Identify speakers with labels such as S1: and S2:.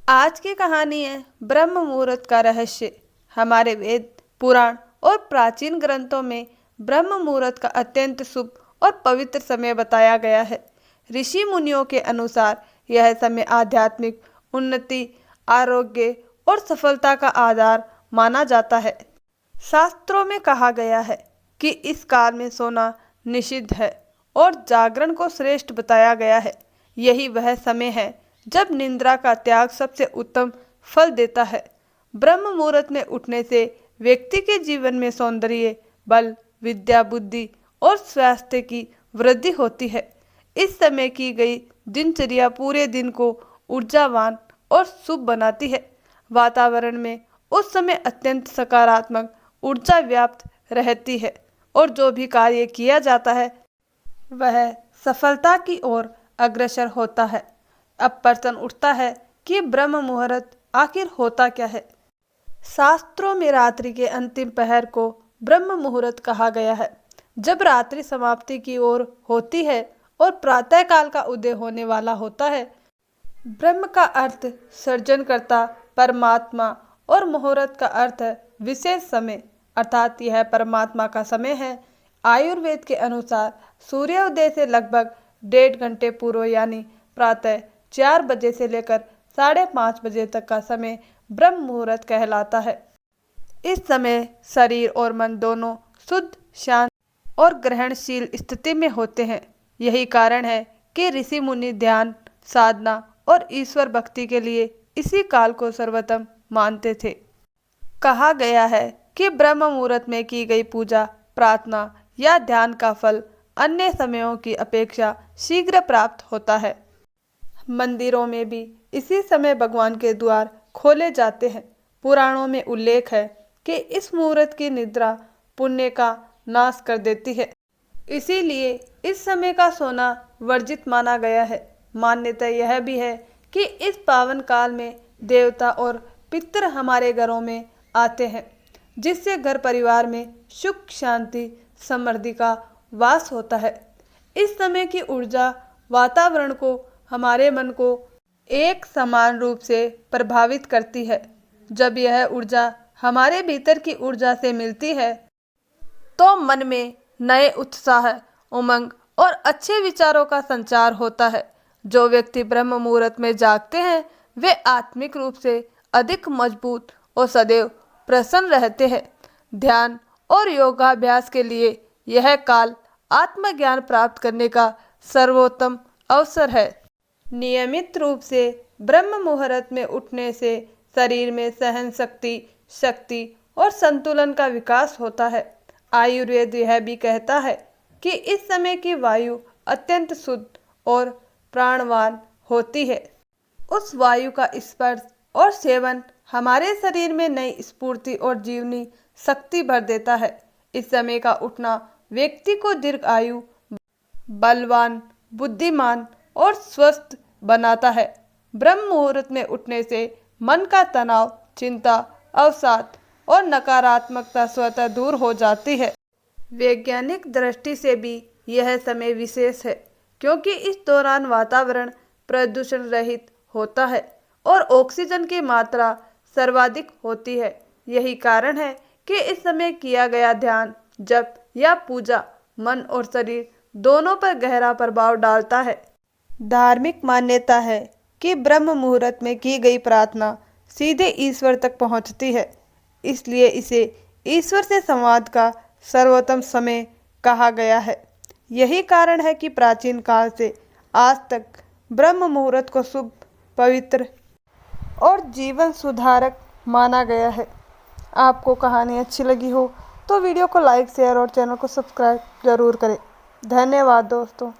S1: आज की कहानी है ब्रह्म मुहूर्त का रहस्य। हमारे वेद, पुराण और प्राचीन ग्रंथों में ब्रह्म मुहूर्त का अत्यंत शुभ और पवित्र समय बताया गया है। ऋषि मुनियों के अनुसार यह समय आध्यात्मिक उन्नति, आरोग्य और सफलता का आधार माना जाता है। शास्त्रों में कहा गया है कि इस काल में सोना निषिद्ध है और जागरण को श्रेष्ठ बताया गया है। यही वह समय है जब निद्रा का त्याग सबसे उत्तम फल देता है। ब्रह्म मुहूर्त में उठने से व्यक्ति के जीवन में सौंदर्य, बल, विद्या, बुद्धि और स्वास्थ्य की वृद्धि होती है। इस समय की गई दिनचर्या पूरे दिन को ऊर्जावान और शुभ बनाती है। वातावरण में उस समय अत्यंत सकारात्मक ऊर्जा व्याप्त रहती है और जो भी कार्य किया जाता है वह सफलता की ओर अग्रसर होता है। अब प्रश्न उठता है कि ब्रह्म मुहूर्त आखिर होता क्या है। शास्त्रों में रात्रि के अंतिम पहर को ब्रह्म मुहूर्त कहा गया है। जब रात्रि समाप्ति की ओर होती है और प्रातःकाल का उदय होने वाला होता है। ब्रह्म का अर्थ सृजनकर्ता परमात्मा और मुहूर्त का अर्थ है विशेष समय, अर्थात यह परमात्मा का समय है। आयुर्वेद के अनुसार सूर्योदय से लगभग 1.5 घंटे पूर्व यानी प्रातः 4 बजे से लेकर 5:30 बजे तक का समय ब्रह्म मुहूर्त कहलाता है। इस समय शरीर और मन दोनों शुद्ध, शांत और ग्रहणशील स्थिति में होते हैं। यही कारण है कि ऋषि मुनि ध्यान, साधना और ईश्वर भक्ति के लिए इसी काल को सर्वोत्तम मानते थे। कहा गया है कि ब्रह्म मुहूर्त में की गई पूजा, प्रार्थना या ध्यान का फल अन्य समयों की अपेक्षा शीघ्र प्राप्त होता है। मंदिरों में भी इसी समय भगवान के द्वार खोले जाते हैं। पुराणों में उल्लेख है कि इस मुहूर्त की निद्रा पुण्य का नाश कर देती है, इसीलिए इस समय का सोना वर्जित माना गया है। मान्यता यह भी है कि इस पावन काल में देवता और पितृ हमारे घरों में आते हैं, जिससे घर परिवार में सुख, शांति, समृद्धि का वास होता है। इस समय की ऊर्जा वातावरण को, हमारे मन को एक समान रूप से प्रभावित करती है। जब यह ऊर्जा हमारे भीतर की ऊर्जा से मिलती है तो मन में नए उत्साह, उमंग और अच्छे विचारों का संचार होता है। जो व्यक्ति ब्रह्म मुहूर्त में जागते हैं वे आत्मिक रूप से अधिक मजबूत और सदैव प्रसन्न रहते हैं। ध्यान और योगाभ्यास के लिए यह काल आत्मज्ञान प्राप्त करने का सर्वोत्तम अवसर है। नियमित रूप से ब्रह्म मुहूर्त में उठने से शरीर में सहन शक्ति और संतुलन का विकास होता है। आयुर्वेद यह भी कहता है कि इस समय की वायु अत्यंत शुद्ध और प्राणवान होती है। उस वायु का स्पर्श और सेवन हमारे शरीर में नई स्फूर्ति और जीवनी शक्ति भर देता है। इस समय का उठना व्यक्ति को दीर्घायु, बलवान, बुद्धिमान और स्वस्थ बनाता है। ब्रह्म मुहूर्त में उठने से मन का तनाव, चिंता, अवसाद और नकारात्मकता स्वतः दूर हो जाती है। वैज्ञानिक दृष्टि से भी यह समय विशेष है क्योंकि इस दौरान वातावरण प्रदूषण रहित होता है और ऑक्सीजन की मात्रा सर्वाधिक होती है। यही कारण है कि इस समय किया गया ध्यान, जप या पूजा मन और शरीर दोनों पर गहरा प्रभाव डालता है। धार्मिक मान्यता है कि ब्रह्म मुहूर्त में की गई प्रार्थना सीधे ईश्वर तक पहुंचती है, इसलिए इसे ईश्वर से संवाद का सर्वोत्तम समय कहा गया है। यही कारण है कि प्राचीन काल से आज तक ब्रह्म मुहूर्त को शुभ, पवित्र और जीवन सुधारक माना गया है। आपको कहानी अच्छी लगी हो तो वीडियो को लाइक, शेयर और चैनल को सब्सक्राइब जरूर करें। धन्यवाद दोस्तों।